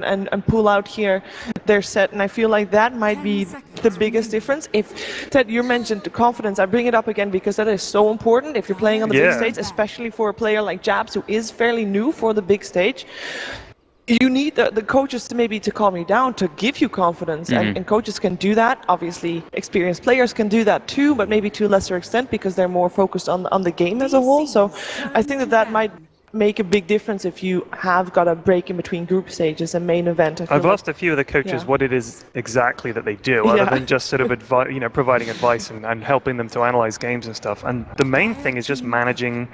and pull out here their set, and I feel like that might be the biggest difference. If Ted, you mentioned the confidence, I bring it up again because that is so important if you're playing on the big stage, especially for a player like Jabs who is fairly new for the big stage. You need the coaches to maybe to calm you down, to give you confidence, and coaches can do that. Obviously, experienced players can do that too, but maybe to a lesser extent because they're more focused on the game as a whole. So I think that might make a big difference if you have got a break in between group stages and main event. I've asked a few of the coaches what it is exactly that they do, other than just sort of providing advice and helping them to analyze games and stuff. And the main thing is just managing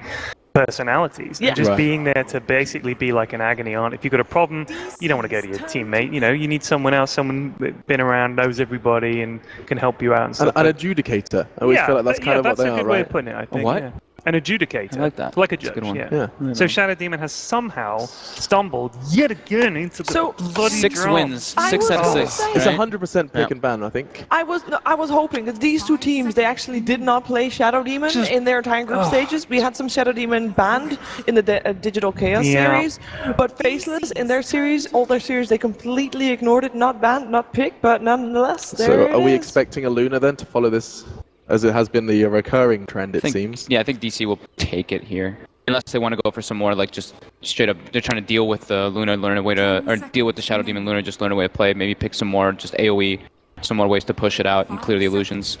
personalities and just being there to basically be like an agony aunt. If you've got a problem, you don't want to go to your teammate. You need someone else, someone that's been around, knows everybody, and can help you out and stuff. An adjudicator. I always feel like that's kind of what they are, right? That's a good way of putting it, I think. What? An adjudicator. I like that. Like a That's judge, one. yeah. So Shadow Demon has somehow stumbled yet again into the bloody 6 draft. wins, 6 out of 6. It's 100% pick and ban, I think. I was hoping that these two teams, they actually did not play Shadow Demon in their entire group stages. We had some Shadow Demon banned in the Digital Chaos series, but Faceless in their series, all their series, they completely ignored it. Not banned, not picked, but nonetheless, So are we expecting a Luna then to follow this, as it has been the recurring trend, it seems? Yeah, I think DC will take it here. Unless they want to go for some more, like, just straight up, they're trying to deal with the Luna, learn a way to, or deal with the Shadow Demon Luna, just learn a way to play, maybe pick some more, just AoE, some more ways to push it out and clear the illusions.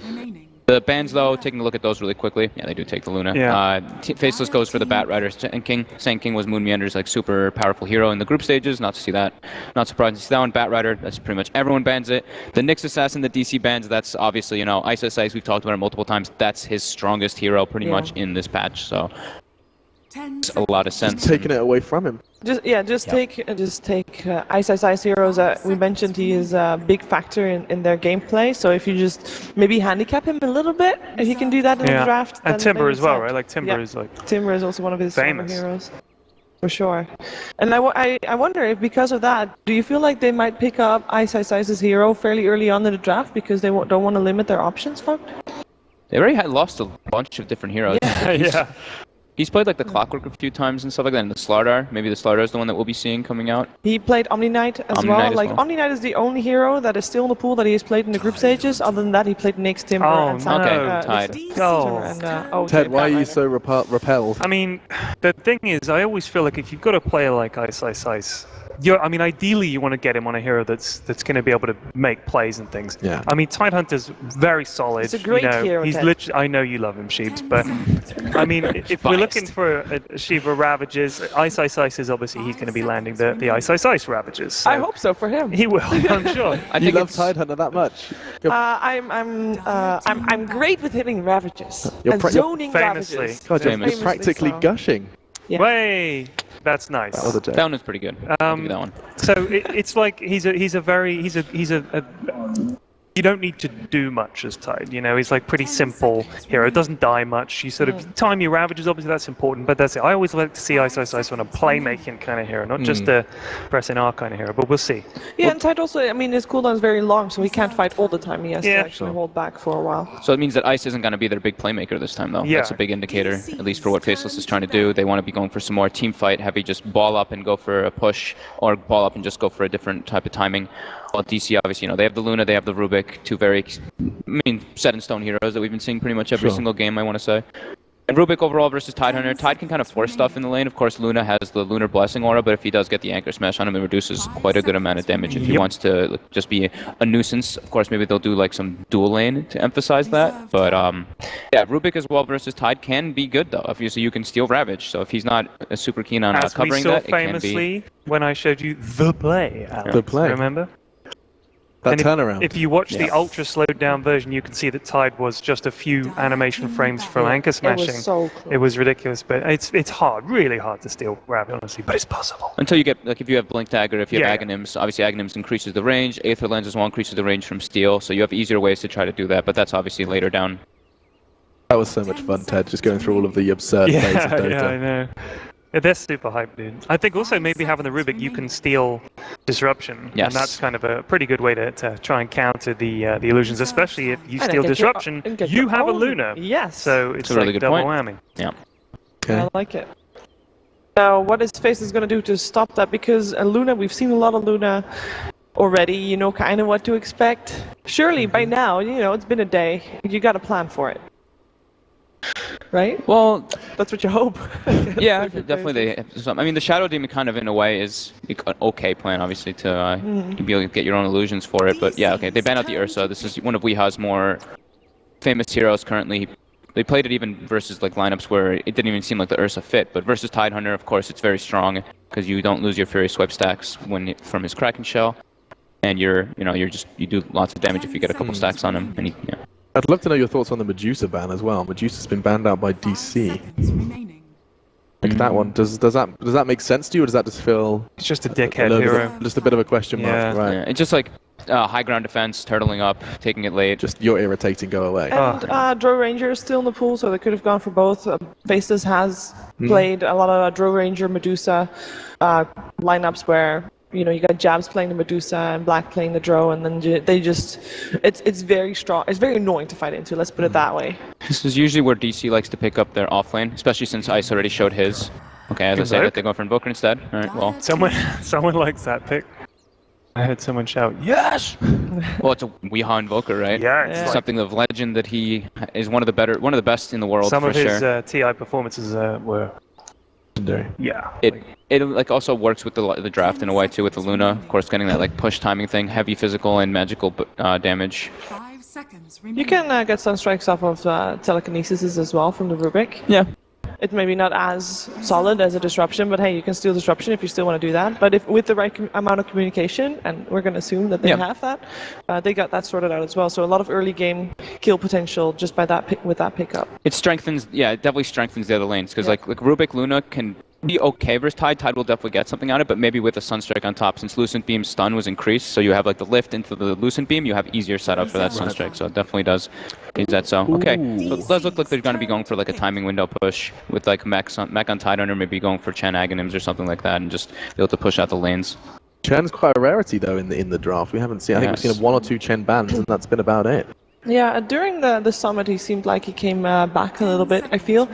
The bans, though, taking a look at those really quickly. Yeah, they do take the Luna. Faceless goes for the Bat Rider. Sand King was Moon Meander's like super powerful hero in the group stages. Not to see that. Not surprised to see that one. Bat Rider, that's pretty much everyone bans it. The Nyx Assassin, the DC bans, that's obviously, Ice Ice Ice, we've talked about it multiple times. That's his strongest hero pretty much in this patch, so makes a lot of sense. Just taking it away from him. Just take Ice Ice Ice heroes. We mentioned he is a big factor in their gameplay. So if you just maybe handicap him a little bit, if you can do that in the draft. And Timber as well, right? Like Timber is like Timber is also one of his famous heroes, for sure. And I wonder if because of that, do you feel like they might pick up Ice Ice Ice's hero fairly early on in the draft because they don't want to limit their options? They already had lost a bunch of different heroes. Yeah. He's played like the Clockwork a few times and stuff like that, and the Slardar. Maybe the Slardar is the one that we'll be seeing coming out. He played Omni Knight as well. Omni Knight is the only hero that is still in the pool that he has played in the group stages. Other than that, he played Nyx, Timber, and Tide. Ted, why are you so repelled? I mean, the thing is, I always feel like if you've got a player like Ice Ice Ice, ideally you want to get him on a hero that's going to be able to make plays and things. Yeah. I mean, Tidehunter's very solid. It's a great hero. He's literally. I know you love him, Sheebs, but I mean, if we're looking for a Shiva Ravages, Ice Ice Ice is obviously he's going to be landing the Ice Ice Ice Ravages. So I hope so for him. He will, I'm sure. You love Tidehunter that much? I'm great with hitting Ravages. You're zoning famously. Ravages. God, you're practically gushing. Yeah. Way. That's nice. That one was pretty good. I'll give you that one. So it's like he's a you don't need to do much as Tide, he's like pretty simple hero. It doesn't die much. You sort of time your Ravages, obviously that's important, but that's it. I always like to see Ice Ice Ice on a playmaking kind of hero, not just a pressing R kind of hero, but we'll see. Yeah, and Tide also, his cooldown is very long, so he can't fight all the time. He has to actually hold back for a while. So it means that Ice isn't going to be their big playmaker this time, though. Yeah. That's a big indicator, at least for what Faceless is trying to do. They want to be going for some more team fight, heavy, just ball up and go for a push, or ball up and just go for a different type of timing. Well, DC, obviously, they have the Luna, they have the Rubik, two very, set-in-stone heroes that we've been seeing pretty much every single game, I want to say. And Rubik overall versus Tidehunter. Tide can kind of force stuff in the lane. Of course, Luna has the Lunar Blessing aura, but if he does get the Anchor Smash on him, it reduces quite a good amount of damage. If he wants to just be a nuisance, of course, maybe they'll do like some dual lane to emphasize that. But yeah, Rubik as well versus Tide can be good, though. Obviously, you can steal Ravage, so if he's not super keen on covering that, it can be. As we saw famously when I showed you the play, Alex, the play. Remember? That turnaround. If you watch the ultra slowed down version, you can see that Tide was just a few animation frames from Anchor Smashing. It was so close. It was ridiculous, but it's hard, really hard to steal Rabbit, honestly, but it's possible. Until you get, like, if you have Blink Dagger, if you have Aghanims, obviously Aghanims increases the range, Aether Lens as well increases the range from Steel, so you have easier ways to try to do that, but that's obviously later down. That was so much fun, Ted, just going through all of the absurd plays of Dota. Yeah, I know. They're super hyped, dude. I think also maybe having the Rubik, you can steal Disruption, and that's kind of a pretty good way to try and counter the illusions, especially if you steal Disruption, you have a Luna. Yes. So it's a really like good double point. whammy. Yeah. Okay. I like it. Now, what is Faceless going to do to stop that? Because Luna, we've seen a lot of Luna already, you know kind of what to expect. Surely by now, you know, it's been a day. You got a plan for it. Right? Well, that's what you hope. Yeah, definitely. They have some. I mean, the Shadow Demon kind of, in a way, is an okay plan, obviously, to be able to get your own illusions for it. But yeah, okay, they ban out the Ursa. This is one of Weeha's more famous heroes currently. They played it even versus like lineups where it didn't even seem like the Ursa fit. But versus Tidehunter, of course, it's very strong because you don't lose your Fury Swipe stacks from his Kraken Shell, and you do lots of damage if you get a couple stacks on him. And yeah. I'd love to know your thoughts on the Medusa ban as well. Medusa's been banned out by DC. Like that one, does that make sense to you, or does that just feel? It's just a dickhead hero. Just a bit of a question mark, right? Yeah, it's just like high ground defense, turtling up, taking it late. Just you're irritating, go away. And Drow Ranger is still in the pool, so they could have gone for both. Faceless has played a lot of Drow Ranger, Medusa lineups where you got Jabs playing the Medusa and Black playing the Drow, and then they just it's very strong. It's very annoying to fight into. Let's put it that way. This is usually where DC likes to pick up their offlane, especially since Ice already showed his. Okay, as I said, they go for Invoker instead. All right, well. Someone likes that pick. I heard someone shout, "Yes!" Well, it's a Weeha Invoker, right? Yeah, it's something of legend that he is one of the best in the world. Some for of his sure. TI performances were. Yeah. It like also works with the draft in a way too, with the Luna, of course, getting that like push timing thing, heavy physical and magical damage. 5 seconds You can get some strikes off of telekinesis as well from the Rubik. Yeah. It's maybe not as solid as a disruption, but hey, you can steal disruption if you still want to do that. But if with the right amount of communication, and we're going to assume that they have that, they got that sorted out as well. So a lot of early game kill potential just by that with that pickup. It strengthens, it definitely strengthens the other lanes because like Rubik Luna can be okay versus Tide. Tide will definitely get something out of it, but maybe with a Sunstrike on top, since Lucent Beam's stun was increased, so you have like the lift into the Lucent Beam, you have easier setup for that Sunstrike, so it definitely does use that. So okay, so it does look like they're going to be going for like a timing window push with like Mech on Tidehunter, maybe going for Chen Aghanims or something like that, and just be able to push out the lanes. Chen's quite a rarity though in the draft. We haven't seen. I think we've seen 1 or 2 Chen bans, and that's been about it. Yeah, during the summit, he seemed like he came back a little bit, I feel.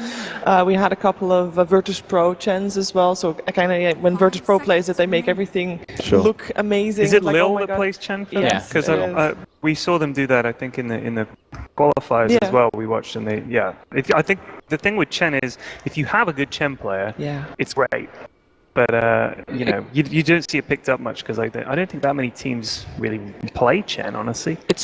We had a couple of Virtus Pro Chens as well, so kind of when Virtus Pro plays it, they make everything look amazing. Is it like, Lil that plays Chen for Yes, because we saw them do that, I think, in the qualifiers as well. We watched them. I think the thing with Chen is, if you have a good Chen player, it's great. But you don't see it picked up much because I don't think that many teams really play Chen, honestly. It's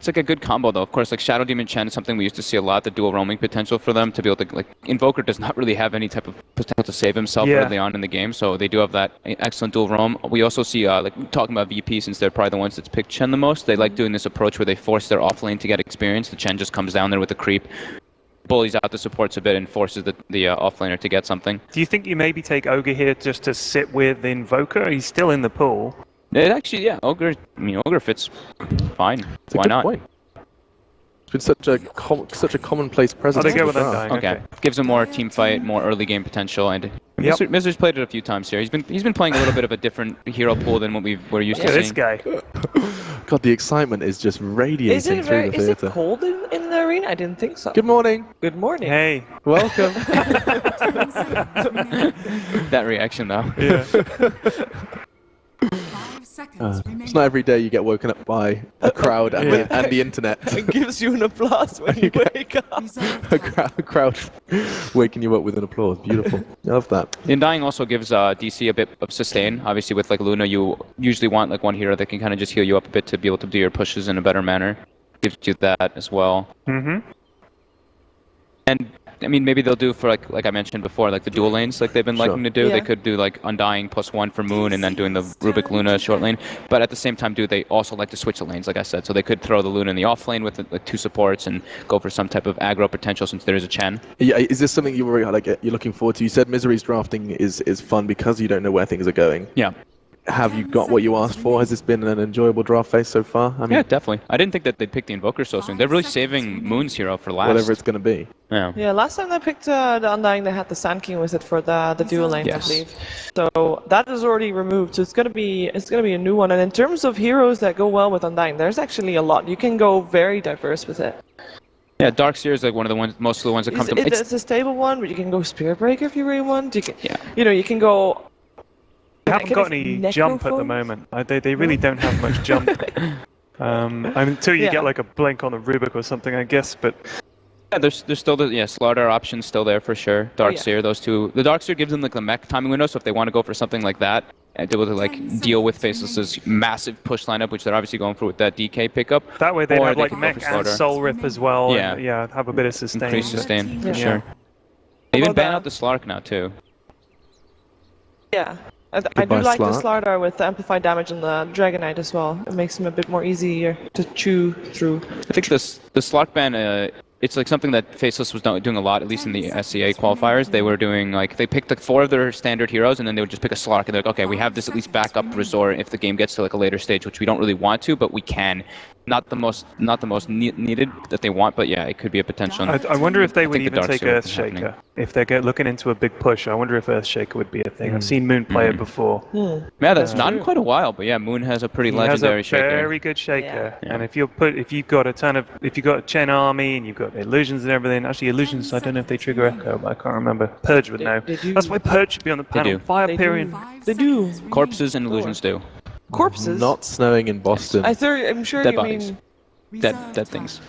like a good combo though. Of course, like Shadow Demon Chen is something we used to see a lot. The dual roaming potential for them to be able to like Invoker does not really have any type of potential to save himself early on in the game, so they do have that excellent dual roam. We also see like talking about VP, since they're probably the ones that's picked Chen the most. They like doing this approach where they force their offlane to get experience. The Chen just comes down there with the creep, bullies out the supports a bit, and forces the offlaner to get something. Do you think you maybe take Ogre here just to sit with the Invoker? He's still in the pool. It actually, Ogre fits fine. Why not? Point. It's been such a commonplace presence. Oh, they go with Undying. Okay. Gives him more team fight, more early game potential, and Miser's played it a few times here. He's been playing a little bit of a different hero pool than what we're used to seeing. This guy. God, the excitement is just radiating through the theatre. Is it cold in the arena? I didn't think so. Good morning. Good morning. Hey. Welcome. That reaction though. Yeah. 5 seconds It's not every day you get woken up by a crowd and the internet. It gives you an applause when you wake up. a crowd waking you up with an applause. Beautiful. I love that. The Undying also gives DC a bit of sustain. Obviously, with like Luna, you usually want like one hero that can kind of just heal you up a bit to be able to do your pushes in a better manner. Gives you that as well. Mm-hmm. And I mean, maybe they'll do for like I mentioned before, like the dual lanes, like they've been liking to do. Yeah. They could do like Undying +1 for Moon, and then doing the Rubik Luna short lane. But at the same time, they also like to switch the lanes, like I said. So they could throw the Luna in the off lane with like 2 supports and go for some type of aggro potential, since there is a Chen. Yeah, is this something you're looking forward to? You said Misery's drafting is fun because you don't know where things are going. Yeah. Have you got what you asked for? Has this been an enjoyable draft phase so far? I mean, Yeah, definitely. I didn't think that they'd pick the Invoker so soon. They're really saving Moon's hero for last. whatever it's going to be. Yeah. Yeah, last time they picked the Undying, they had the Sand King with it for the dual lane, Yes. I believe. So that is already removed. So it's gonna be a new one. And in terms of heroes that go well with Undying, there's actually a lot. You can go very diverse with it. Yeah, Darkseer is like one of the ones, most of the ones that come to mind. It's a stable one, but you can go Spirit Breaker if you really want. You can, you can go. They haven't got any jump at the moment. They really don't have much jump. Until you get like a blink on the Rubik or something, I guess. But yeah, there's still the Slardar option still there for sure. Darkseer, those two. The Darkseer gives them like the mech timing window, so if they want to go for something like that and able to like deal with Faceless's massive push lineup, which they're obviously going for with that DK pickup. That way they have like mech and Soul Rip as well. Yeah, and, have a bit of sustain. Increase sustain for sure. They even ban out the Slark now too. Yeah. I do like the Slardar with the amplified damage and the Dragonite as well. It makes him a bit more easier to chew through. I think the Slark ban, it's like something that Faceless was doing a lot, at least in the SCA qualifiers. They were doing like, they picked like 4 of their standard heroes and then they would just pick a Slark and they're like, okay, we have this at least backup resort if the game gets to like a later stage, which we don't really want to, but we can. Not the most needed that they want, but yeah, it could be a potential. I wonder if they would even take Earthshaker. If they're looking into a big push, I wonder if Earthshaker would be a thing. I've seen Moon play it before. Yeah, that's not in quite a while, but yeah, Moon has a pretty legendary shaker. Very good shaker. Yeah. And if you've got Chen Army and you've got illusions and everything, actually illusions, I don't know if they trigger Echo, but I can't remember. Purge would know. That's why Purge should be on the panel. Fire period. They do. Corpses and illusions do. Corpses? Not snowing in Boston. I'm sure dead you bodies. mean... Dead things.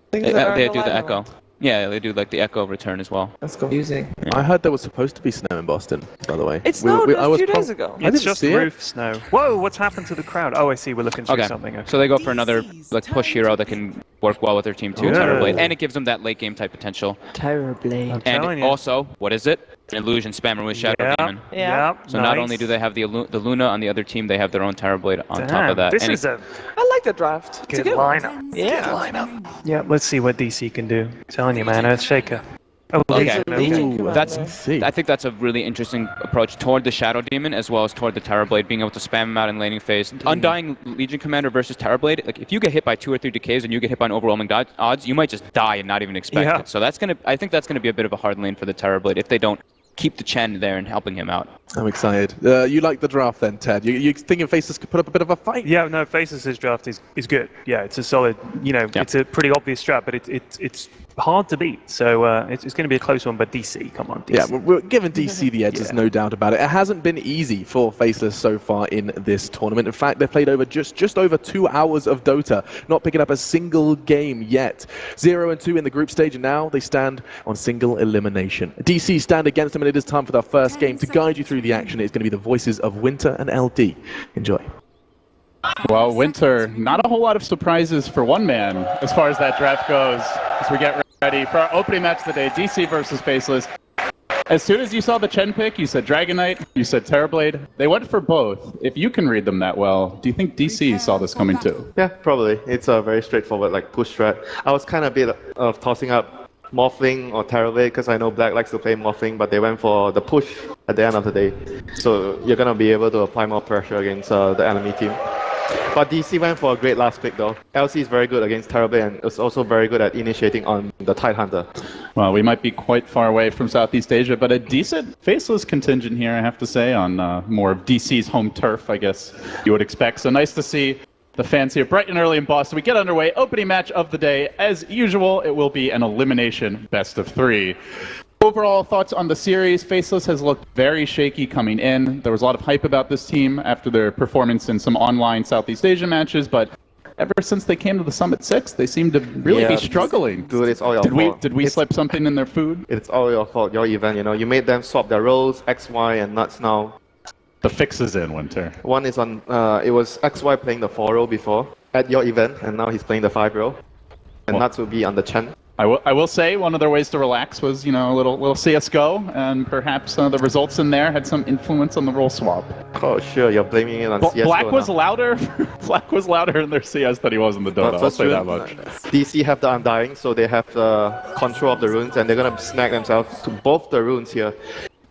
They do the Echo. Yeah, they do like the Echo return as well. That's confusing. I heard there was supposed to be snow in Boston, by the way. It snowed a few days ago. It's just roof snow. Whoa, what's happened to the crowd? Oh, I see, we're looking through something. Okay. So they go for another like push hero that can work well with their team too, Terrorblade, and it gives them that late game type potential. Terrorblade. And also, what is it? An illusion spammer with Shadow Demon. Yeah. So not only do they have the Luna on the other team, they have their own Terrorblade on top of that. This is a I like the draft. good lineup. Yeah. Good lineup. Yeah, let's see what DC can do. I'm telling you, man, Earthshaker. Okay. Ooh, I think that's a really interesting approach toward the Shadow Demon as well as toward the Terrorblade, being able to spam him out in laning phase. Undying Legion Commander versus Terrorblade, like if you get hit by 2 or 3 decays and you get hit by an overwhelming odds, you might just die and not even expect it. So I think that's gonna be a bit of a hard lane for the Terrorblade if they don't keep the Chen there and helping him out. I'm excited. You like the draft then, Ted? You thinking Faceless could put up a bit of a fight? Yeah, no, Faceless' draft is good. Yeah, it's a solid, it's a pretty obvious strat, but it's hard to beat. So it's going to be a close one, but DC, come on, DC. Yeah, we're giving DC the edge, there's no doubt about it. It hasn't been easy for Faceless so far in this tournament. In fact, they've played over just over 2 hours of Dota, not picking up a single game yet. 0-2 in the group stage, and now they stand on single elimination. DC stand against them, and it is time for their first game. To guide you through the action, it's going to be the voices of Winter and LD. Enjoy. Well, Winter, not a whole lot of surprises for one man as far as that draft goes. As we get ready for our opening match of the day, DC versus Faceless. As soon as you saw the Chen pick, you said Dragonite, you said Terrorblade. They went for both. If you can read them that well, do you think DC saw this coming too? Yeah, probably. It's a very straightforward push strat. I was kind of a bit of tossing up Morphling or Terrorblade because I know Black likes to play Morphling, but they went for the push at the end of the day. So you're going to be able to apply more pressure against the enemy team. But DC went for a great last pick though. LC is very good against Terrorblade and is also very good at initiating on the Tidehunter. Well, we might be quite far away from Southeast Asia, but a decent Faceless contingent here, I have to say, on more of DC's home turf, I guess you would expect. So nice to see the fans here bright and early in Boston. We get underway. Opening match of the day. As usual, it will be an elimination best of 3. Overall thoughts on the series. Faceless has looked very shaky coming in. There was a lot of hype about this team after their performance in some online Southeast Asia matches, but ever since they came to the Summit 6, they seem to really be struggling. Dude, it's all your fault. Did we slip something in their food? It's all your fault, your event, you made them swap their roles, X, Y, and nuts now. The fix is in, Winter. One is on, it was XY playing the 4 role before at your event, and now he's playing the 5 role. And nuts will be on the Chen. I will say one of their ways to relax was, a little CSGO, and perhaps the results in there had some influence on the role swap. Oh, sure, you're blaming it on CSGO Black was now. louder. Black was louder in their CS than he was in the Dota. I'll say that much. DC have the Undying, so they have the control of the runes, and they're gonna snag themselves to both the runes here.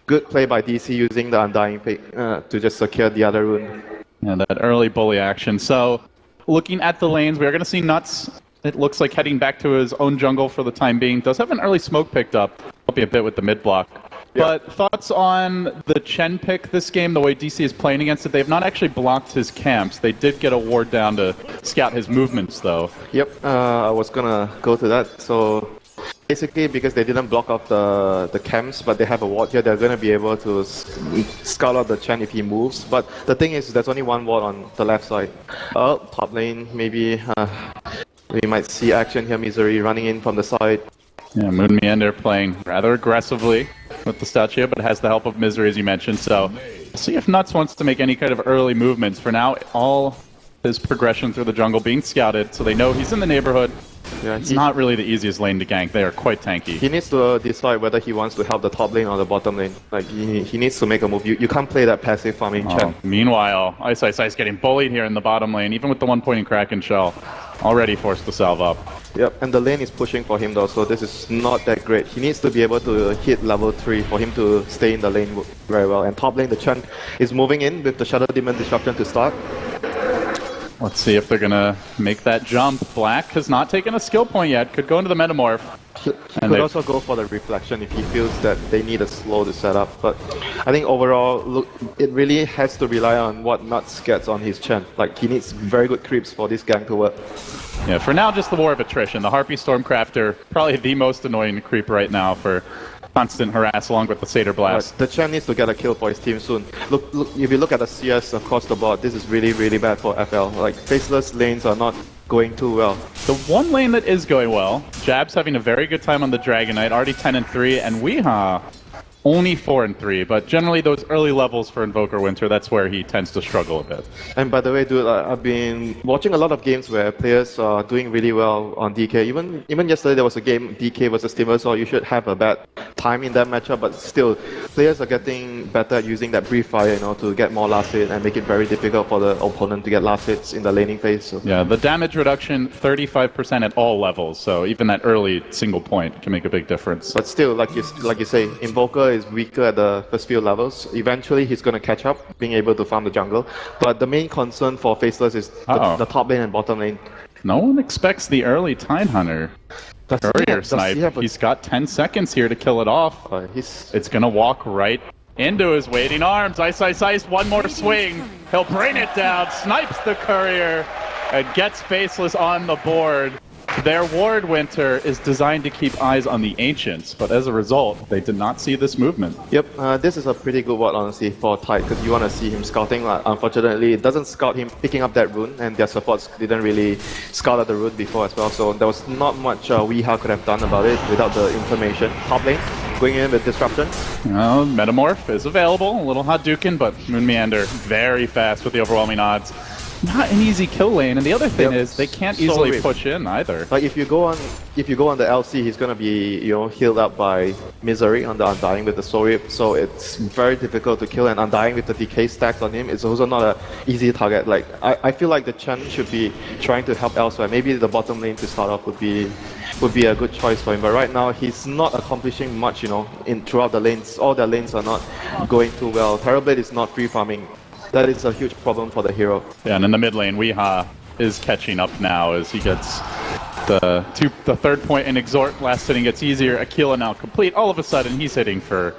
Good play by DC using the Undying pick to just secure the other rune. Yeah, that early bully action. So, looking at the lanes, we are gonna see Nuts. It looks like heading back to his own jungle for the time being. Does have an early smoke picked up. Help you a bit with the mid block. But thoughts on the Chen pick this game, the way DC is playing against it? They've not actually blocked his camps. They did get a ward down to scout his movements, though. Yep, I was gonna go to that. So basically, because they didn't block off the camps, but they have a ward here, they're gonna be able to scout out the Chen if he moves. But the thing is, there's only one ward on the left side. Top lane, maybe we might see action here. Misery running in from the side. Yeah, Moon Meander playing rather aggressively with the statue, but has the help of Misery, as you mentioned. So, see if Nuts wants to make any kind of early movements. For now, all his progression through the jungle being scouted, so they know he's in the neighborhood. Yeah, it's not really the easiest lane to gank. They are quite tanky. He needs to decide whether he wants to help the top lane or the bottom lane. Like, he needs to make a move. You can't play that passive farming Chen. Meanwhile, Ice is getting bullied here in the bottom lane, even with the 1-point Kraken Shell. Already forced to salve up. Yep, and the lane is pushing for him though, so this is not that great. He needs to be able to hit level 3 for him to stay in the lane very well. And top lane, the Chen is moving in with the Shadow Demon Disruption to start. Let's see if they're gonna make that jump. Black has not taken a skill point yet. Could go into the Metamorph. He could also go for the Reflection if he feels that they need a slow to set up. But I think overall, look, it really has to rely on what Nuts gets on his Chen. Like, he needs very good creeps for this gank to work. Yeah, for now, just the War of Attrition. The Harpy Stormcrafter, probably the most annoying creep right now for constant harass along with the Satyr Blast. Right. The Chen needs to get a kill for his team soon. Look, if you look at the CS across the board, this is really, really bad for FL. Like, Faceless lanes are not going too well. The one lane that is going well, Jab's having a very good time on the Dragon Knight, already 10-3, and Weehaw only 4-3, but generally those early levels for Invoker Winter, that's where he tends to struggle a bit. And by the way, dude, I've been watching a lot of games where players are doing really well on DK. Even yesterday there was a game, DK versus Timber, so you should have a bad time in that matchup, but still, players are getting better at using that brief fire, to get more last hit and make it very difficult for the opponent to get last hits in the laning phase. So. Yeah, the damage reduction, 35% at all levels, so even that early single point can make a big difference. But still, like you say, Invoker is weaker at the first few levels. Eventually, he's going to catch up, being able to farm the jungle. But the main concern for Faceless is the top lane and bottom lane. No one expects the early Tide Hunter. Courier snipe. He's got 10 seconds here to kill it off. It's going to walk right into his waiting arms. Ice, one more swing. He'll bring it down, snipes the Courier, and gets Faceless on the board. Their ward Winter is designed to keep eyes on the Ancients, but as a result, they did not see this movement. Yep, this is a pretty good ward, honestly, for Tide, because you want to see him scouting. Unfortunately, it doesn't scout him picking up that rune, and their supports didn't really scout out the rune before as well, so there was not much Weehaw could have done about it without the information. Top lane, going in with Disruption. Well, Metamorph is available, a little Hadouken, but Moon Meander very fast with the overwhelming odds. Not an easy kill lane, and the other thing is they can't easily push in either. Like if you go on the LC, he's gonna be healed up by Misery on the Undying with the Soul Rip, so it's very difficult to kill. And Undying with the decay stacks on him is also not an easy target. Like I feel like the Chen should be trying to help elsewhere. Maybe the bottom lane to start off would be a good choice for him. But right now he's not accomplishing much. Throughout the lanes, all their lanes are not going too well. Terrorblade is not free farming. That is a huge problem for the hero. Yeah, and in the mid lane, Weehaw is catching up now as he gets the third point in Exhort. Last hitting gets easier. Aquila now complete. All of a sudden, he's hitting for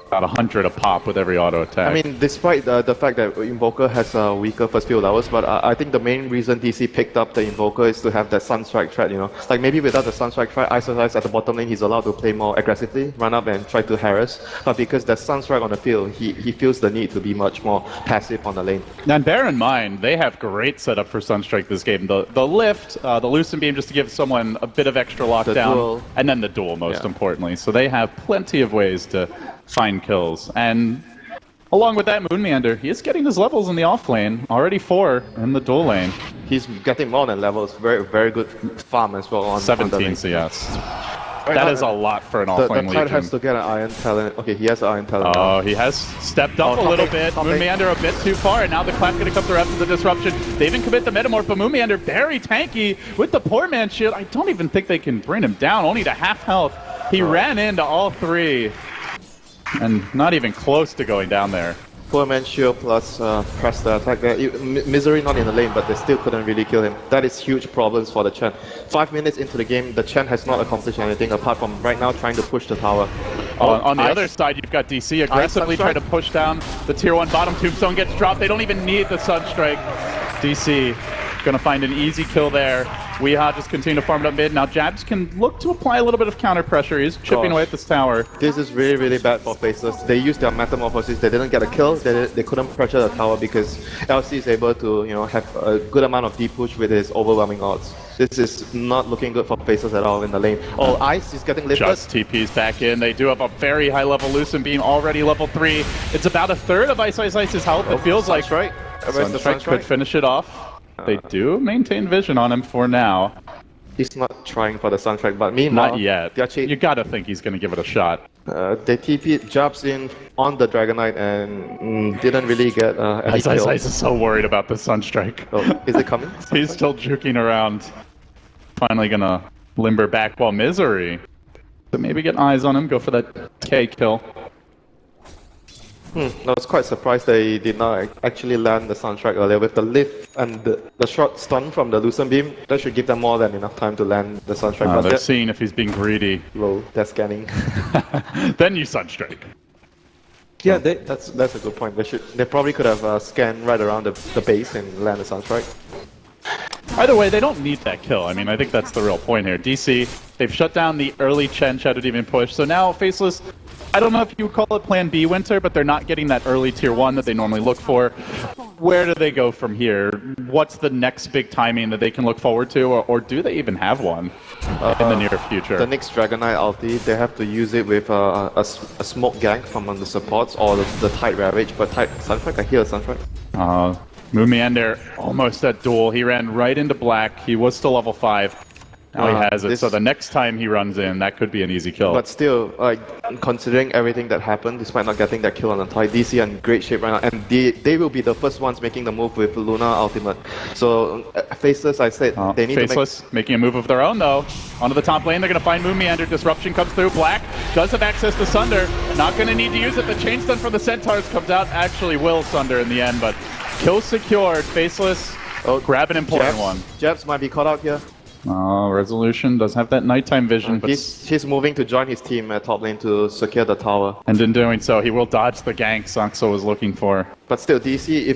about 100 a pop with every auto attack. I mean, despite the fact that Invoker has a weaker first few levels, but I think the main reason DC picked up the Invoker is to have that Sunstrike threat, Like maybe without the Sunstrike threat, Ice at the bottom lane, he's allowed to play more aggressively, run up and try to harass. But because there's Sunstrike on the field, he feels the need to be much more passive on the lane. And bear in mind, they have great setup for Sunstrike this game. The lift, the Lucent Beam just to give someone a bit of extra lockdown, and then the duel most importantly. So they have plenty of ways to find kills. And along with that, Moon Meander, he is getting his levels in the off lane. Already 4 in the duel lane. He's getting more than levels. Very, very good farm as well on 17 CS. That is a lot for an off-lane Legion. Legion. The Tide has to get an Iron Talent. Okay, he has an Iron Talent now. He has stepped up a little bit. Moon Meander a bit too far, and now the clap going to come through after the disruption. They even commit the Metamorph, but Moon Meander very tanky with the poor man shield. I don't even think they can bring him down, only to half health. He ran into all 3. And not even close to going down there. Poor man shield plus press the attack there. Misery not in the lane, but they still couldn't really kill him. That is huge problems for the Chen. 5 minutes into the game, the Chen has not accomplished anything apart from right now trying to push the tower. On the other side, you've got DC aggressively trying to push down the tier 1 bottom. Tombstone gets dropped. They don't even need the Sunstrike. DC gonna find an easy kill there. Weeha just continue to farm it up mid. Now Jabs can look to apply a little bit of counter pressure. He's chipping away at this tower. This is really, really bad for Faceless. They used their Metamorphosis. They didn't get a kill. They couldn't pressure the tower because LC is able to, have a good amount of deep push with his overwhelming odds. This is not looking good for Faceless at all in the lane. Oh, Ice is getting lifted. Just TP's back in. They do have a very high level Lucent Beam already level 3. It's about a third of Ice's health. It feels like Sunstrike could finish it off. They do maintain vision on him for now. He's not trying for the Sunstrike, but meanwhile... Not yet. You gotta think he's gonna give it a shot. They TP'd Jabs in on the Dragonite and didn't really get any kill. Ice is so worried about the Sunstrike. Oh, is it coming? He's still juking around. Finally gonna limber back while Misery. So maybe get eyes on him, go for that K kill. I was quite surprised they did not actually land the Sunstrike earlier. With the lift and the short stun from the Lucent Beam, that should give them more than enough time to land the Sunstrike. They're seeing if he's being greedy. Low, they're scanning. Then you Sunstrike. Yeah, that's a good point. They probably could have scanned right around the base and land the Sunstrike. Either way, they don't need that kill. I mean, I think that's the real point here. DC, they've shut down the early Chen Shadow Demon push, so now Faceless, I don't know if you would call it Plan B Winter, but they're not getting that early tier 1 that they normally look for. Where do they go from here? What's the next big timing that they can look forward to, or do they even have one in the near future? The next Dragonite ulti, they have to use it with a smoke gank from the supports or the Tide Ravage, but Tide Sunstrike, I hear a Sunstrike. Moomiander almost at duel. He ran right into black. He was still level 5. Now he has it, so the next time he runs in, that could be an easy kill. But still, considering everything that happened, despite not getting that kill on the Tide, DC are in great shape right now, and they will be the first ones making the move with Luna Ultimate. So, Faceless, I said, they need Faceless making a move of their own, though. Onto the top lane, they're going to find Moomiander. Disruption comes through. Black does have access to Sunder. Not going to need to use it. The chain stun from the Centaurs comes out. Actually will Sunder in the end, but kill secured. Faceless, grab an important one. Jabs might be caught out here. Resolution does have that nighttime vision, but he's moving to join his team at top lane to secure the tower. And in doing so, he will dodge the gank Saxo was looking for. But still, if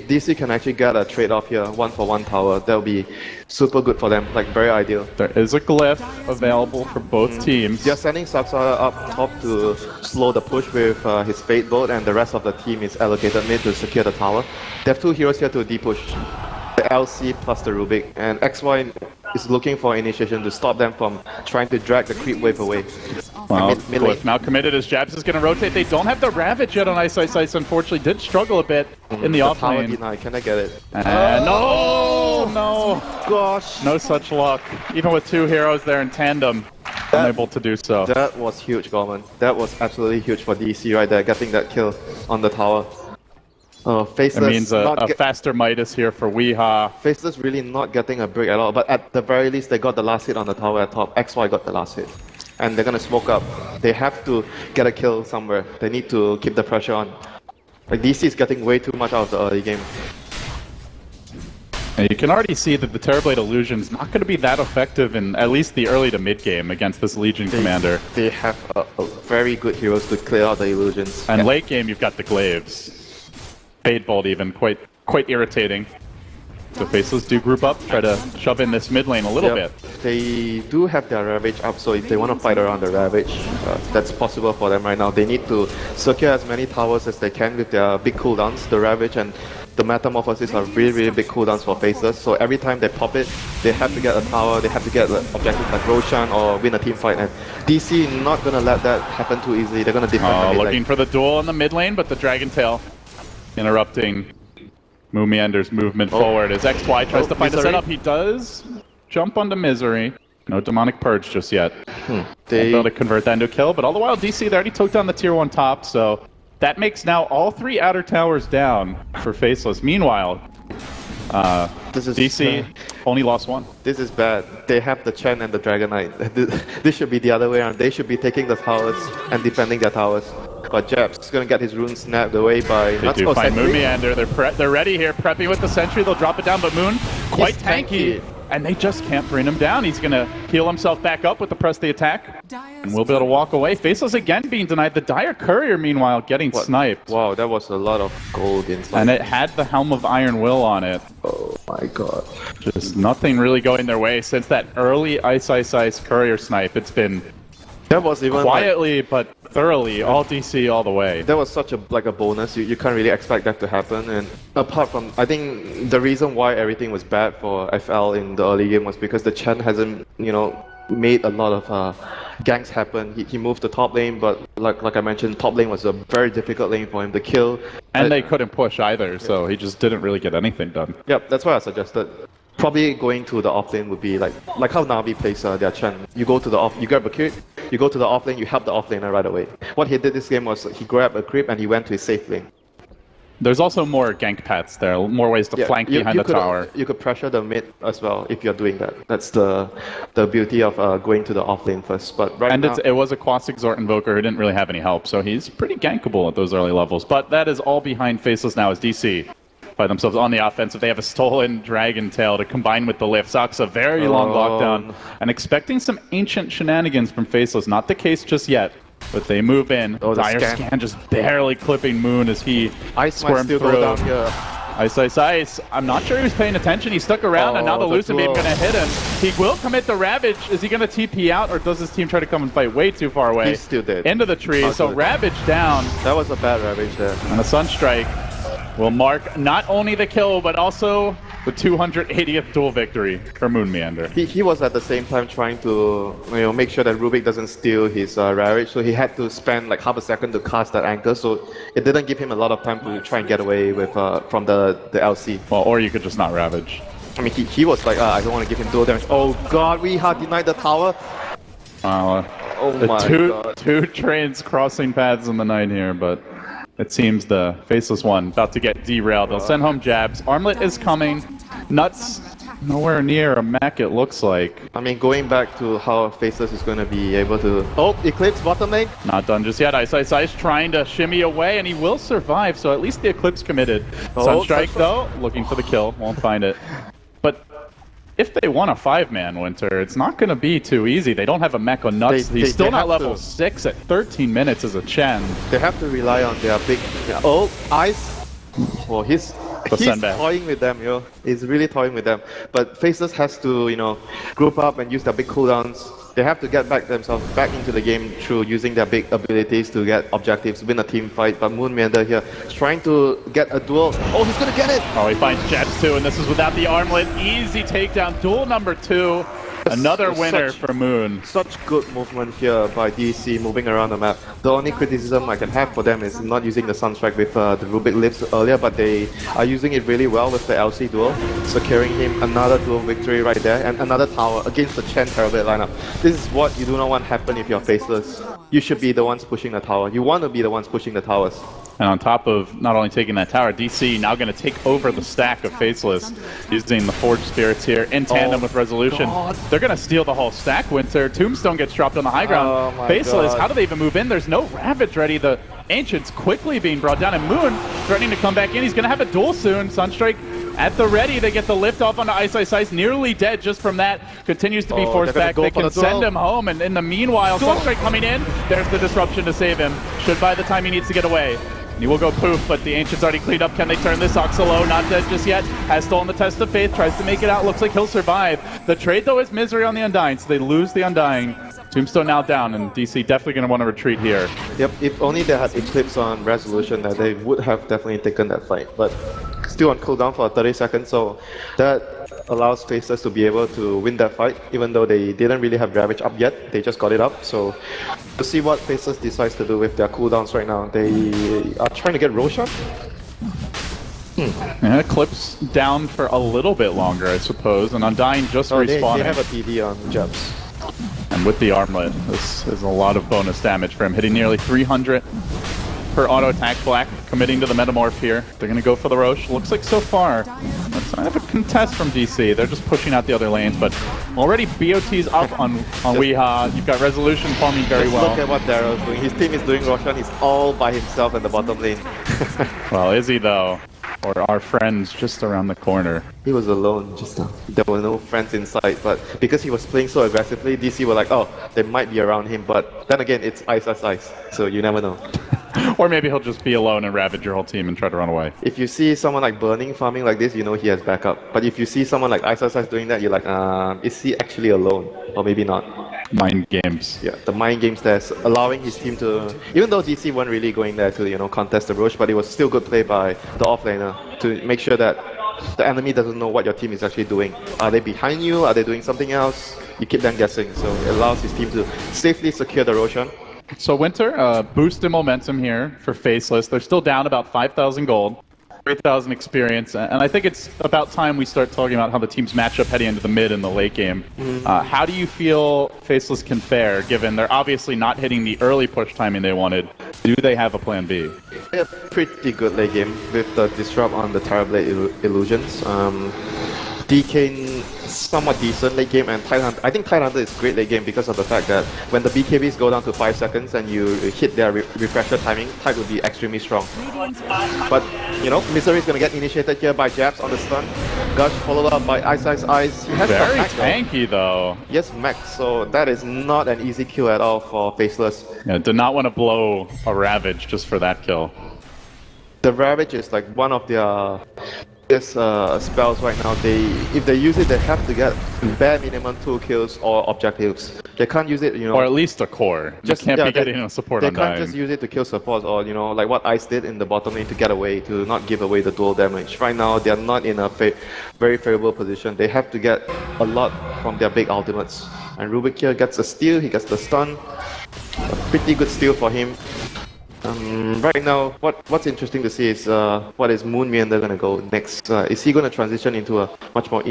DC can actually get a trade-off here, 1-for-1 tower, that will be super good for them, like very ideal. There is a glyph available for both teams. They're sending Saxo up top to slow the push with his Fate Bolt, and the rest of the team is allocated mid to secure the tower. They have 2 heroes here to de-push. The LC plus the Rubik, and XY is looking for initiation to stop them from trying to drag the creep wave away. Well, Glyph now committed as Jabs is going to rotate. They don't have the Ravage yet on Ice, unfortunately. Did struggle a bit in the off lane. Deny. Can I get it? No! Gosh! No such luck. Even with 2 heroes there in tandem, unable to do so. That was huge, Gorman. That was absolutely huge for DC right there, getting that kill on the tower. Faceless, it means a faster Midas here for Weeha. Faceless really not getting a break at all, but at the very least they got the last hit on the tower at top. XY got the last hit. And they're gonna smoke up. They have to get a kill somewhere. They need to keep the pressure on. Like DC is getting way too much out of the early game. And you can already see that the Terrorblade Illusion is not going to be that effective in at least the early to mid game against this Legion commander. They have a very good heroes to clear out the illusions. And late game you've got the Glaives. Fade Bolt even, quite irritating. So Faceless do group up, try to shove in this mid lane a little bit. They do have their Ravage up, so if they want to fight around the Ravage, that's possible for them right now. They need to secure as many towers as they can with their big cooldowns. The Ravage and the Metamorphosis are really big cooldowns for Faceless, so every time they pop it, they have to get a tower, they have to get objectives like Roshan or win a team fight, and DC not gonna let that happen too easily. They're gonna defend the looking for the duel in the mid lane, but the Dragon Tail interrupting Moomiander's movement forward as XY tries to find a setup. He does jump onto Misery. No Demonic Purge just yet. They able to convert that into a kill, but all the while DC, they already took down the tier 1 top, so that makes now all 3 outer towers down for Faceless. Meanwhile, DC only lost 1. This is bad. They have the Chen and the Dragonite. This should be the other way around. They should be taking the towers and defending their towers. but Jab's gonna get his rune snapped away by They do find Moon Meander. They're ready here, prepping with the Sentry. They'll drop it down, but Moon, quite tanky. And they just can't bring him down. He's going to heal himself back up with the press the attack. And we'll be able to walk away. Faceless again being denied. The Dire Courier, meanwhile, getting sniped. Wow, that was a lot of gold inside. And it had the Helm of Iron Will on it. Oh my god. Just nothing really going their way since that early Ice Courier snipe. It's been that was even quietly but thoroughly all DC all the way. That was such a bonus. You can't really expect that to happen. And apart from, I think the reason why everything was bad for FL in the early game was because the Chen hasn't, made a lot of ganks happen. He moved to top lane, but like I mentioned, top lane was a very difficult lane for him to kill. And they couldn't push either, so he just didn't really get anything done. Yep, that's why I suggested. Probably going to the off lane would be like how Navi plays their Chen. You go to the off, you grab a creep, you go to the off lane, you help the off laner right away. What he did this game was he grabbed a creep and he went to his safe lane. There's also more gank paths there, more ways to flank behind the tower. You could pressure the mid as well if you're doing that. That's the beauty of going to the off lane first. But now, it was a Quas Exhort Invoker who didn't really have any help, so he's pretty gankable at those early levels. But that is all behind Faceless now as DC by themselves on the offensive. They have a stolen Dragon Tail to combine with the lift. Sucks a very long lockdown. And expecting some ancient shenanigans from Faceless. Not the case just yet, but they move in. Dire Scan just barely clipping Moon as he squirmed through. Ice. I'm not sure he was paying attention. He stuck around, and now the Lucent Beam going to hit him. He will commit the Ravage. Is he going to TP out, or does his team try to come and fight way too far away? He still did. Into the tree, so Ravage down. That was a bad Ravage there. And a Sunstrike will mark not only the kill, but also the 280th duel victory for Moon Meander. He was at the same time trying to make sure that Rubik doesn't steal his Ravage, so he had to spend like half a second to cast that anchor, so it didn't give him a lot of time to try and get away with from the LC. Well, or you could just not Ravage. I mean, he was like, I don't want to give him dual damage. Oh god, we had denied the tower. Oh my god. Two trains crossing paths in the night here, but it seems the Faceless one about to get derailed. They'll send home Jabs. Armlet is coming. Nuts nowhere near a mech, it looks like. I mean, going back to how Faceless is going to be able to... Oh, Eclipse bottom lane? Not done just yet. Ice trying to shimmy away, and he will survive, so at least the Eclipse committed. Sunstrike, though, looking for the kill. Won't find it. But if they want a 5-man Winter, it's not going to be too easy. They don't have a mech on Nuts. He's still not level 6 at 13 minutes as a Chen. They have to rely on their big... Oh, Ice. Well, he's toying with them, He's really toying with them. But Faceless has to, group up and use their big cooldowns. They have to get themselves back into the game through using their big abilities to get objectives, win a team fight. But Moon Meander here is trying to get a duel. Oh, he's gonna get it! Oh, he finds Jabs too, and this is without the armlet. Easy takedown. Duel number 2. Another winner for Moon. Such good movement here by DC, moving around the map. The only criticism I can have for them is not using the Sunstrike with the Rubik lifts earlier, but they are using it really well with the LC duel, securing him another duel victory right there, and another tower against the Chen Terrorblade lineup. This is what you do not want to happen if you're Faceless. You should be the ones pushing the tower. You want to be the ones pushing the towers. And on top of not only taking that tower, DC now going to take over the stack of Faceless, using the Forged Spirits here in tandem with Resolution. God. They're going to steal the whole stack, Winter. Tombstone gets dropped on the high ground. Faceless, how do they even move in? There's no Ravage ready. The Ancient's quickly being brought down, and Moon threatening to come back in. He's going to have a duel soon. Sunstrike at the ready. They get the lift off onto Ice. Nearly dead just from that. Continues to be forced back. They can send him home, and in the meanwhile, Sunstrike coming in. There's the disruption to save him. Should by the time he needs to get away. And he will go poof, but the Ancient's already cleaned up. Can they turn this? Oxalo, not dead just yet. Has stolen the Test of Faith, tries to make it out. Looks like he'll survive. The trade, though, is Misery on the Undying, so they lose the Undying. Tombstone now down, and DC definitely going to want to retreat here. Yep, if only they had Eclipse on Resolution, that they would have definitely taken that fight. But still on cooldown for 30 seconds, so that allows Faceless to be able to win that fight, even though they didn't really have Ravage up yet. They just got it up, so we'll see what Faceless decides to do with their cooldowns right now. They are trying to get Roshan. Yeah, Eclipse down for a little bit longer, I suppose, and Undying just respawning. They have a TD on Jabs. And with the armlet, this is a lot of bonus damage for him, hitting nearly 300. per auto attack. Black committing to the Metamorph here. They're going to go for the Roche. Looks like so far, that's kind of a contest from DC. They're just pushing out the other lanes, but already BOT's up on Weeha. You've got Resolution farming very well. Look at what Darrow's doing. His team is doing Roshan. He's all by himself in the bottom lane. Well, is he though? Or our friends just around the corner? He was alone just now. There were no friends in sight, but because he was playing so aggressively, DC were like, oh, they might be around him, but then again, it's ice, so you never know. Or maybe he'll just be alone and ravage your whole team and try to run away. If you see someone like Burning farming like this, you know he has backup. But if you see someone like ice doing that, you're like, is he actually alone? Or maybe not. Mind games. Yeah, the mind games that's allowing his team to, even though DC weren't really going there to, contest the Roche, but it was still good play by the offlaner to make sure that the enemy doesn't know what your team is actually doing. Are they behind you? Are they doing something else? You keep them guessing, so it allows his team to safely secure the Roshan. So Winter, boost in momentum here for Faceless. They're still down about 5,000 gold. 3,000 experience, and I think it's about time we start talking about how the teams match up heading into the mid and the late game. How do you feel Faceless can fare, given they're obviously not hitting the early push timing they wanted? Do they have a plan B? They have pretty good late game with the disrupt on the Terrorblade illusions. DK somewhat decent late game, and Tidehunter. I think Tidehunter is great late game because of the fact that when the BKBs go down to 5 seconds and you hit their refresher timing, Tide will be extremely strong. But, Misery is going to get initiated here by jabs on the stun. Gush followed up by Ice. He has very Max, tanky though. Yes, Max, so that is not an easy kill at all for Faceless. Yeah, did not want to blow a Ravage just for that kill. The Ravage is like one of their spells right now. If they use it, they have to get bare minimum 2 kills or objectives. They can't use it, or at least a core. Just can't be getting a support on They can't just use it to kill supports, or like what Ice did in the bottom lane to get away, to not give away the dual damage. Right now, they are not in a very favorable position. They have to get a lot from their big ultimates. And Rubik here gets a steal. He gets the stun. A pretty good steal for him. Right now, what's interesting to see is what is Moon Meander gonna go next? Is he gonna transition into a much more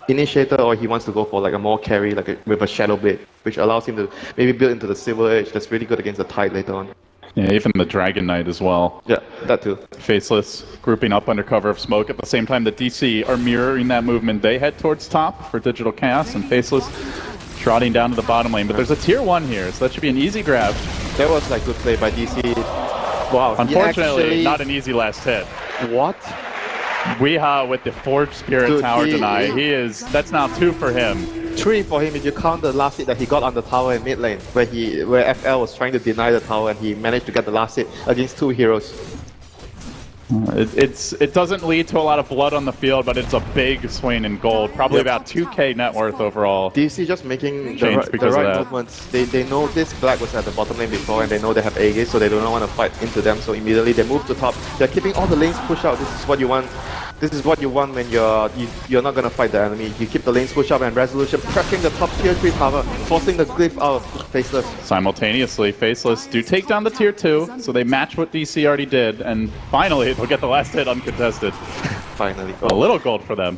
initiator, or he wants to go for like a more carry, with a Shadow Blade, which allows him to maybe build into the Silver Edge that's really good against the Tide later on. Yeah, even the Dragon Knight as well. Yeah, that too. Faceless grouping up under cover of smoke. At the same time, the DC are mirroring that movement. They head towards top for Digital Chaos, and Faceless trotting down to the bottom lane. But there's a tier 1 here, so that should be an easy grab. That was good play by DC. Wow. Unfortunately, not an easy last hit. What? Weeha with the Forge Spirit Tower deny. That's now 2 for him. 3 for him if you count the last hit that he got on the tower in mid lane, where FL was trying to deny the tower and he managed to get the last hit against 2 heroes. It doesn't lead to a lot of blood on the field, but it's a big swing in gold. Probably about 2k net worth overall. DC just making the right movements. They know this Black was at the bottom lane before, and they know they have A-Gaze, so they do not want to fight into them, so immediately they move to top. They're keeping all the lanes pushed out. This is what you want. This is what you want when you're not gonna fight the enemy. You keep the lanes pushed up and Resolution pressing the top tier 3 tower, forcing the glyph out of Faceless. Simultaneously, Faceless do take down the tier 2, so they match what DC already did, and finally they'll get the last hit uncontested. Finally. A little gold for them.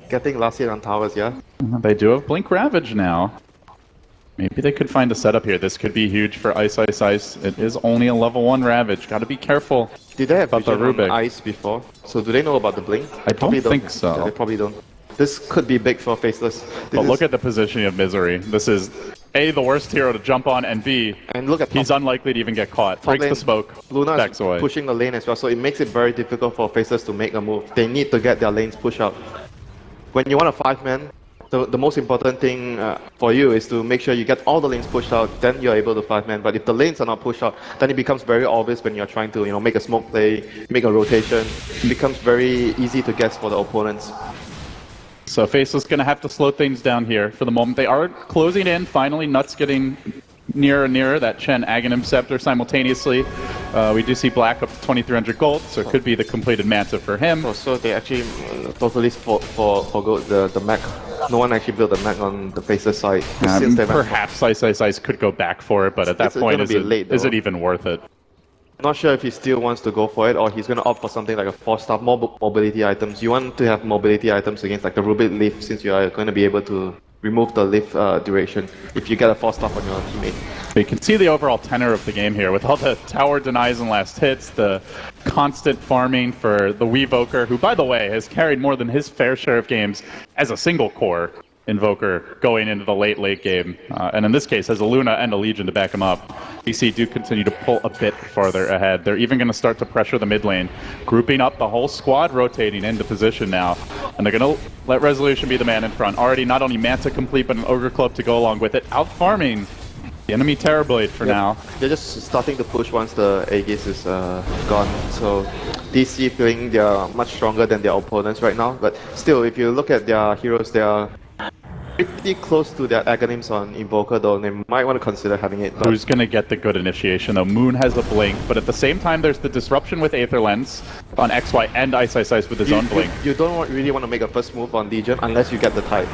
Getting last hit on towers, yeah? They do have Blink Ravage now. Maybe they could find a setup here. This could be huge for Ice. It is only a level 1 Ravage. Gotta be careful. Did they have about the Rubik? Ice before? So do they know about the Blink? I don't think so. Yeah, they probably don't. This could be big for Faceless. But look at the positioning of Misery. This is A, the worst hero to jump on, and B, and look at he's unlikely to even get caught. Breaks the smoke, Luna backs away. Pushing the lane as well, so it makes it very difficult for Faceless to make a move. They need to get their lanes pushed out. When you want a 5-man, the most important thing for you is to make sure you get all the lanes pushed out, then you're able to 5-man. But if the lanes are not pushed out, then it becomes very obvious when you're trying to make a smoke play, make a rotation. It becomes very easy to guess for the opponents. So Faceless going to have to slow things down here for the moment. They are closing in, finally. Nuts getting nearer and nearer, that Chen Aghanim Scepter simultaneously. We do see Black up to 2,300 gold, so it could be the completed Manta for him. Oh, so they actually totally forgo the mech. No one actually built a mech on the Faceless side. Perhaps Ice could go back for it, but at that point, is it even worth it? Not sure if he still wants to go for it, or he's going to opt for something like a 4-star, more mobility items. You want to have mobility items against like the Rubik Leaf, since you are going to be able to remove the Leaf duration if you get a 4-star on your teammate. You can see the overall tenor of the game here with all the tower denies and last hits, the constant farming for the Weevoker, who, by the way, has carried more than his fair share of games as a single core Invoker going into the late game. And in this case, has a Luna and a Legion to back him up. DC do continue to pull a bit farther ahead. They're even going to start to pressure the mid lane, grouping up the whole squad, rotating into position now. And they're going to let Resolution be the man in front. Already not only Manta complete, but an Ogre Club to go along with it. Out farming the enemy Terrorblade for now. They're just starting to push once the Aegis is gone. So DC feeling they are much stronger than their opponents right now. But still, if you look at their heroes, they are pretty close to their Aghanims on Invoker, though. They might want to consider having it. Who's going to get the good initiation, though? Moon has a Blink, but at the same time, there's the disruption with Aether Lens on XY and Ice with his own Blink. You don't really want to make a first move on Legion unless you get the Tide.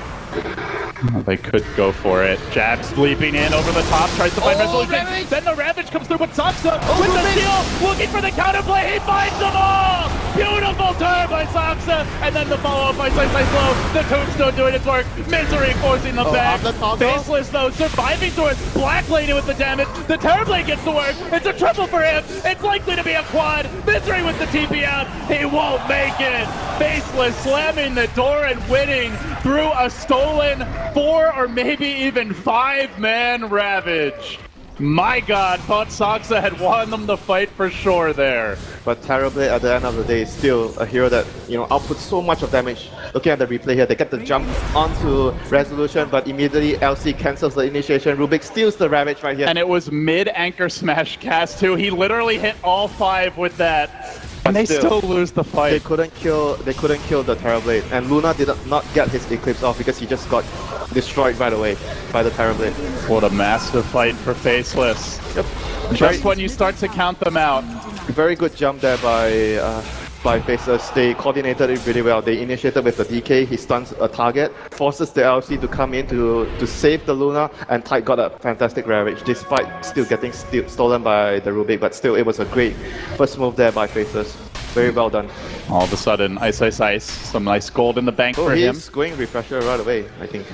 They could go for it. Jax leaping in over the top, tries to find Resolution. Ravage! Then the Ravage comes through, but Saksa with the steal, looking for the counterplay. He finds them all! Beautiful turn by Saksa, and then the follow-up by Slow. The Tombstone doing its work. Misery forcing them back. Faceless, though, surviving through it. Black laning with the damage. The Terrorblade gets to work. It's a triple for him. It's likely to be a quad. Misery with the TP out. He won't make it. Faceless slamming the door and winning through a stolen 4 or maybe even 5-man Ravage. My god, thought Saksa had won them the fight for sure there. But Terrorblade at the end of the day is still a hero that, you know, outputs so much of damage. Looking at the replay here, they get the jump onto Resolution, but immediately LC cancels the initiation. Rubik steals the Ravage right here. And it was mid-anchor smash cast too. He literally hit all 5 with that. And they still lose the fight. They couldn't kill the Terrorblade, and Luna did not get his Eclipse off because he just got destroyed right away by the Terrorblade. What a massive fight for Faceless. Yep. Just when you start to count them out. Very good jump there by Faceless. They coordinated it really well. They initiated with the DK, he stuns a target, forces the LC to come in to save the Luna, and Tide got a fantastic Ravage despite still getting stolen by the Rubik, but still it was a great first move there by Faceless. Very well done. All of a sudden, Ice. Some nice gold in the bank for him. He's going Refresher right away, I think.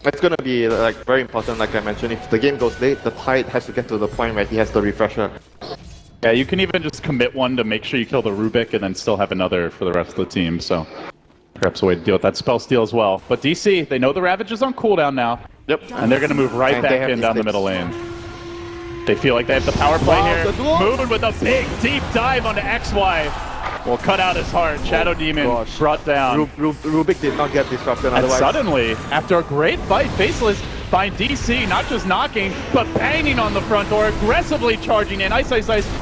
It's going to be like very important, like I mentioned. If the game goes late, the Tide has to get to the point where he has the Refresher. Yeah, you can even just commit one to make sure you kill the Rubik and then still have another for the rest of the team, so perhaps a way to deal with that spell steal as well. But DC, they know the Ravage is on cooldown now. Yep. And they're going to move right back in down the middle lane. They feel like they have the power play here. Moving with a big, deep dive onto XY. Will cut out his heart. Shadow Demon brought down. Rubik did not get disrupted and otherwise. Suddenly, after a great fight, Faceless find DC not just knocking, but banging on the front door, aggressively charging in. Ice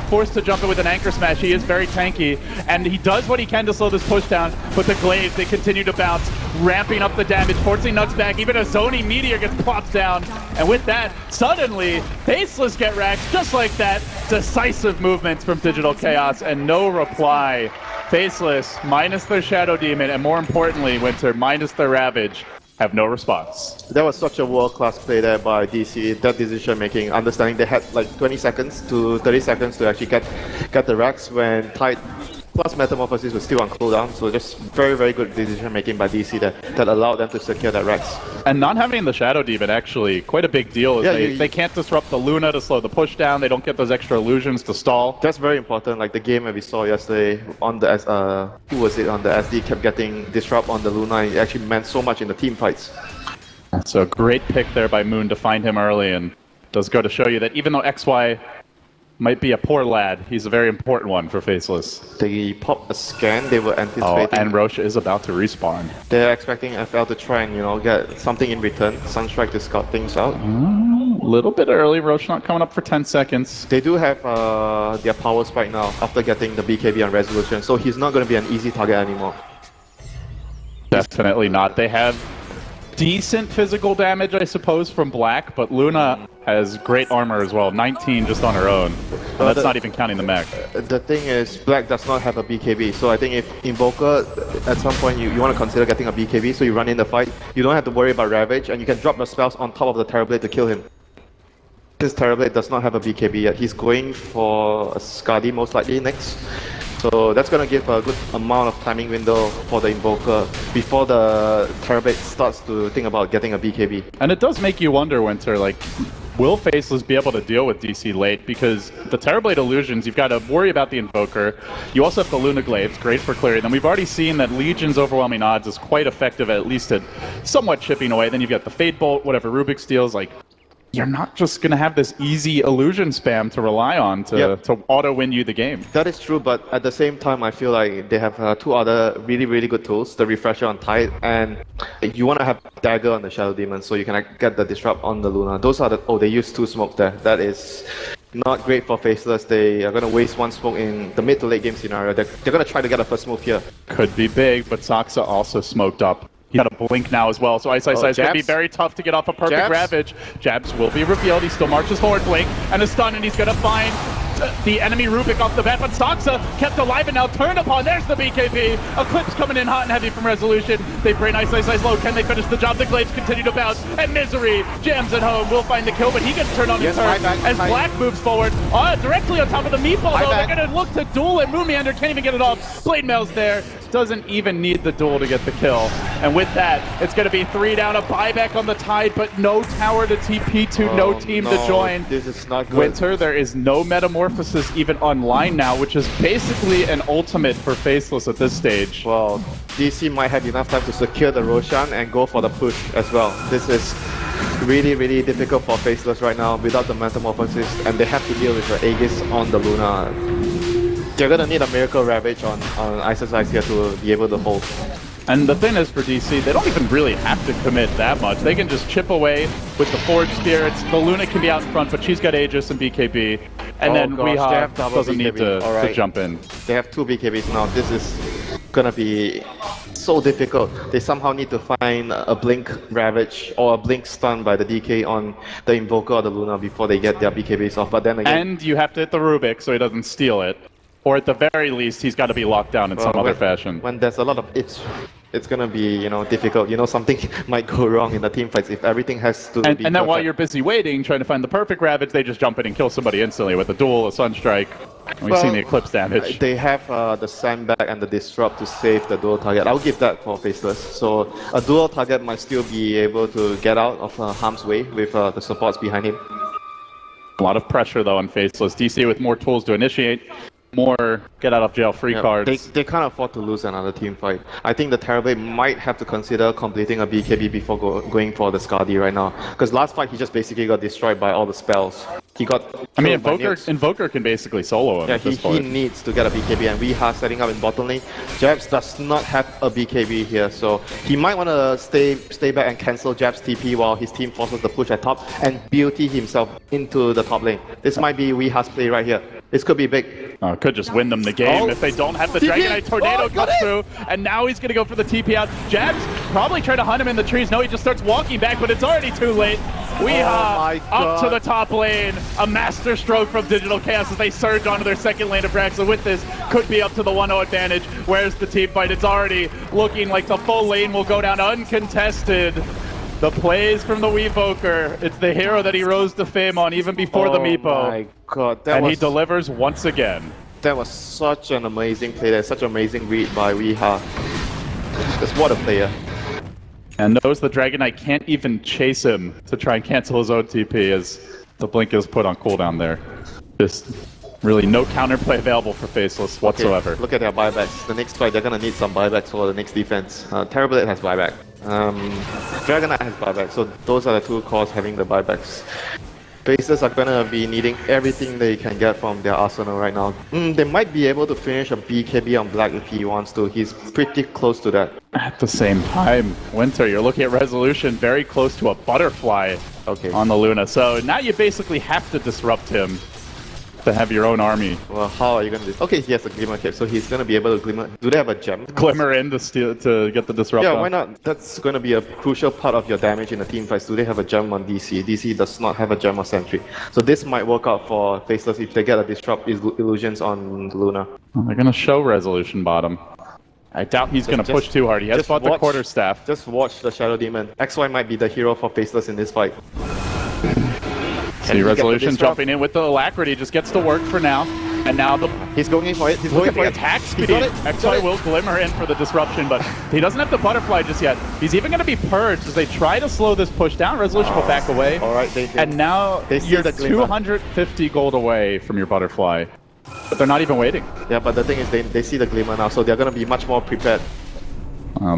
forced to jump in with an anchor smash. He is very tanky, and he does what he can to slow this push down, but the Glaives, they continue to bounce, ramping up the damage, forcing Nuts back. Even a Zoni Meteor gets plopped down, and with that, suddenly, Faceless get racked just like that. Decisive movements from Digital Chaos, and no reply. Faceless, minus their Shadow Demon, and more importantly, Winter, minus their Ravage, have no response. That was such a world-class play there by DC, that decision-making, understanding they had like 20 seconds to 30 seconds to actually get the racks when Tide plus Metamorphosis was still on cooldown, so just very, very good decision-making by DC that allowed them to secure that racks. And not having the Shadow Demon actually quite a big deal. They can't disrupt the Luna to slow the push down, they don't get those extra illusions to stall. That's very important, like the game that we saw yesterday on the who was it on the SD kept getting disrupt on the Luna, and it actually meant so much in the team fights. So a great pick there by Moon to find him early, and does go to show you that even though XY might be a poor lad, he's a very important one for Faceless. They popped a scan, they were anticipating. Oh, and Roche is about to respawn. They're expecting FL to try and, you know, get something in return. Sunstrike to scout things out. A little bit early, Roche not coming up for 10 seconds. They do have their power spike now after getting the BKB on Resolution, so he's not going to be an easy target anymore. Definitely not. They have decent physical damage, I suppose, from Black, but Luna has great armor as well, 19 just on her own. And that's not even counting the mech. The thing is, Black does not have a BKB, so I think if Invoker, at some point you want to consider getting a BKB, so you run in the fight, you don't have to worry about Ravage, and you can drop your spells on top of the Terrorblade to kill him. This Terrorblade does not have a BKB yet, he's going for a Skadi most likely next. So that's going to give a good amount of timing window for the Invoker before the Terrorblade starts to think about getting a BKB. And it does make you wonder, Winter, like, will Faceless be able to deal with DC late? Because the Terrorblade Illusions, you've got to worry about the Invoker. You also have the Luna Glaives, great for clearing. Then we've already seen that Legion's overwhelming odds is quite effective, at least at somewhat chipping away. Then you've got the Fade Bolt, whatever Rubik steals. Like, you're not just going to have this easy illusion spam to rely on to auto-win you the game. That is true, but at the same time, I feel like they have two other really, really good tools, the Refresher on Tide, and you want to have Dagger on the Shadow Demon so you can get the Disrupt on the Luna. Those are the... Oh, they use 2 smokes there. That is not great for Faceless. They are going to waste 1 smoke in the mid to late game scenario. They're going to try to get a first move here. Could be big, but Saksa also smoked up. He's got a blink now as well, so Ice is going to be very tough to get off a perfect Ravage. Jabs will be revealed. He still marches forward, blink, and a stun, and he's going to find the enemy Rubik off the bat, but Saksa kept alive and now turned upon. There's the BKB. Eclipse coming in hot and heavy from Resolution. They brain Ice low. Can they finish the job? The Glaives continue to bounce, and Misery jams at home. Will find the kill, but he gets turned on his turn as Black moves forward. Directly on top of the meatball, though. They're going to look to duel, and Moonmeander can't even get it off. Blade Mail's there. Doesn't even need the duel to get the kill. And with that, it's going to be 3 down, a buyback on the Tide, but no tower to TP to, no team to join. This is not good. Winter, there is no Metamorphosis even online now, which is basically an ultimate for Faceless at this stage. Well, DC might have enough time to secure the Roshan and go for the push as well. This is really, really difficult for Faceless right now without the Metamorphosis, and they have to deal with the Aegis on the Luna. They're gonna need a Miracle Ravage on Ice's Ice here to be able to hold. And the thing is for DC, they don't even really have to commit that much. They can just chip away with the Forge Spirits. The Luna can be out in front, but she's got Aegis and BKB. And then Weehaw doesn't need to jump in. They have 2 BKBs now. This is gonna be so difficult. They somehow need to find a Blink Ravage or a Blink Stun by the DK on the Invoker or the Luna before they get their BKBs off. But then again... And you have to hit the Rubik so he doesn't steal it. Or at the very least, he's got to be locked down in some other fashion. When there's a lot of ifs, it's gonna be, difficult. Something might go wrong in the team fights if everything has to be And then while you're busy waiting, trying to find the perfect Ravage, they just jump in and kill somebody instantly with a duel, a Sunstrike. We've seen the Eclipse damage. They have the Sandbag and the Disrupt to save the dual target. I'll give that for Faceless. So a dual target might still be able to get out of harm's way with the supports behind him. A lot of pressure though on Faceless. DC with more tools to initiate. More get out of jail free cards. They can't afford to lose another team fight. I think the Terrorblade might have to consider completing a BKB before going for the Skadi right now. Because last fight he just basically got destroyed by all the spells. He got... I mean, Invoker can basically solo him at this point. He needs to get a BKB, and Weehaw setting up in bottom lane. Jabs does not have a BKB here, so he might want to stay back and cancel Jabs TP while his team forces the push at top and beauty himself into the top lane. This might be Weehaw's play right here. This could be big. Could just win them the game if they don't have the Dragonite Tornado come through. And now he's going to go for the TP out. Jabs probably trying to hunt him in the trees. No, he just starts walking back, but it's already too late. Weehaw up to the top lane. A master stroke from Digital Chaos as they surge onto their second lane of Braxa. With this, could be up to the 1-0 advantage. Where's the team fight? It's already looking like the full lane will go down uncontested. The plays from the Weevoker. It's the hero that he rose to fame on even before the Meepo. Oh my god. He delivers once again. That was such an amazing play. That's such an amazing read by Weehaw. Just what a player. And knows the Dragonite can't even chase him to try and cancel his own TP as the blink is put on cooldown there. Just really no counterplay available for Faceless whatsoever. Okay, look at their buybacks. The next fight, they're gonna need some buybacks for the next defense. Terrorblade has buyback. Dragonite has buyback. So those are the 2 cores having the buybacks. Faceless are gonna be needing everything they can get from their arsenal right now. They might be able to finish a BKB on Black if he wants to. He's pretty close to that. At the same time, Winter, you're looking at Resolution very close to a butterfly on the Luna. So now you basically have to disrupt him to have your own army. Well, how are you going to do this? Okay, he has a Glimmer Cape, so he's going to be able to Glimmer. Do they have a gem? Glimmer in to get the disrupt Yeah, on. why not? That's going to be a crucial part of your damage in the team fights. Do they have a gem on DC? DC does not have a gem or Sentry. So this might work out for Faceless if they get a disrupt illusions on Luna. They're going to show Resolution bottom. I doubt he's going to push too hard. He has fought the Quarterstaff. Just watch the Shadow Demon. XY might be the hero for Faceless in this fight. See Resolution jumping in with the Alacrity, just gets to work for now. And now he's going in for it. He's going for the it. attack speed TP. XY will glimmer in for the disruption, but he doesn't have the butterfly just yet. He's even going to be purged as they try to slow this push down. Resolution will back away. All right, and now you're 250 gold away from your butterfly. But they're not even waiting. Yeah, but the thing is they see the glimmer now, so they're going to be much more prepared.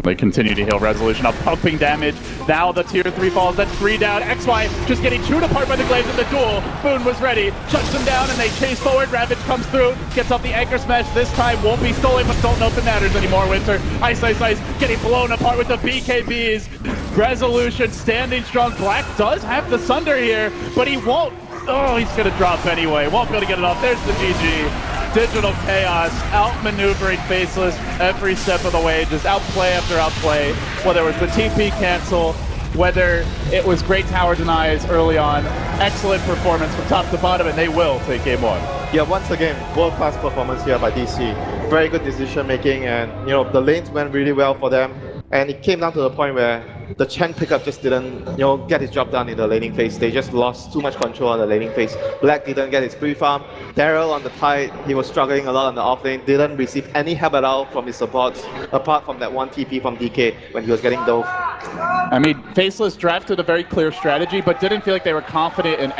They continue to heal Resolution up, pumping damage. Now the tier 3 falls, that's 3 down. XY just getting chewed apart by the Glaives in the duel. Boone was ready, shuts them down, and they chase forward. Ravage comes through, gets off the anchor smash. This time won't be stolen, but don't know if it matters anymore, Winter. Ice, getting blown apart with the BKBs. Resolution standing strong. Black does have the Sunder here, but he won't. Oh, he's gonna drop anyway. Won't be able to get it off. There's the GG. Digital Chaos outmaneuvering Faceless every step of the way, just outplay after outplay. Whether it was the TP cancel, whether it was great tower denies early on, excellent performance from top to bottom, and they will take game 1. Yeah, once again, world-class performance here by DC. Very good decision making, and the lanes went really well for them. And it came down to the point where the Chen pickup just didn't, get his job done in the laning phase. They just lost too much control on the laning phase. Black didn't get his pre-farm. Daryl on the Tide, he was struggling a lot on the offlane. Didn't receive any help at all from his supports, apart from that one TP from DK when he was getting dove. I mean, Faceless drafted a very clear strategy, but didn't feel like they were confident in